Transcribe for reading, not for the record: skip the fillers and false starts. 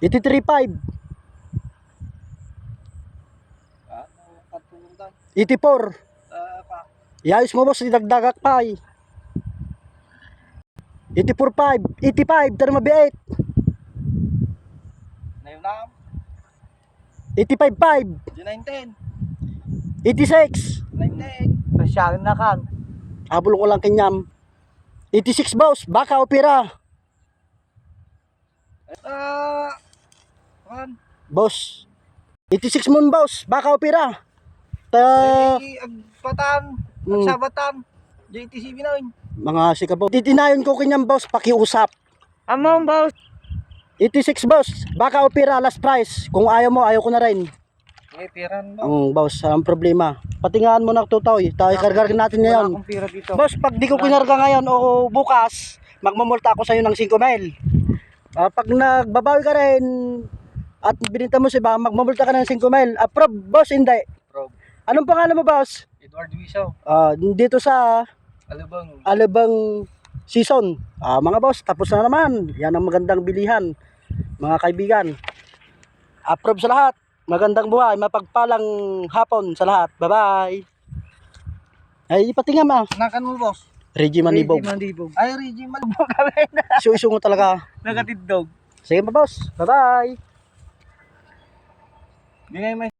83.5. Katulungan. 84. Iayos mo boss, idagdagak pa eh. 84.5. 85, terma B8. Nayunam. 85.5. G19. 86. 19. Pasyalan na kan. Habol ko lang kinyam. 86 boss, baka o pira. Kan. Boss. 86 mon boss, baka o pira. Agpatan. Agsabatan. JTCB na yun. Mga sikabaw. Titinayon ko kinyam boss, pakiusap. Among boss. 86 boss, baka o pira, last price. Kung ayaw mo, ayaw ko na rin. Okay, piran mo. Boss, ang problema. Patingaan mo na tutoy. Tayo kargar natin ngayon. Wala akong pira dito. Boss, pag di ko kinarga ngayon o bukas, magmamulta ako sa iyo ng 5 mile. Pag nagbabawi ka rin at binenta mo si ba, magmamulta ka ng 5 mile. Approve, boss, hindi. Prob. Anong pangalan mo, boss? Edward Wisaw. Dito sa Alabang. Alabang season. Mga boss, tapos na naman. Yan ang magandang bilihan, mga kaibigan. Approve sa lahat. Magandang buhay, mapagpalang hapon sa lahat. Bye-bye. Ay, patingam ah. Nakan mo, boss. Reggie Manibog. Ay, Reggie Manibog kami na. Isu-isu mo talaga. Nagatidog. Sige ba, boss? Bye-bye. Bigay mo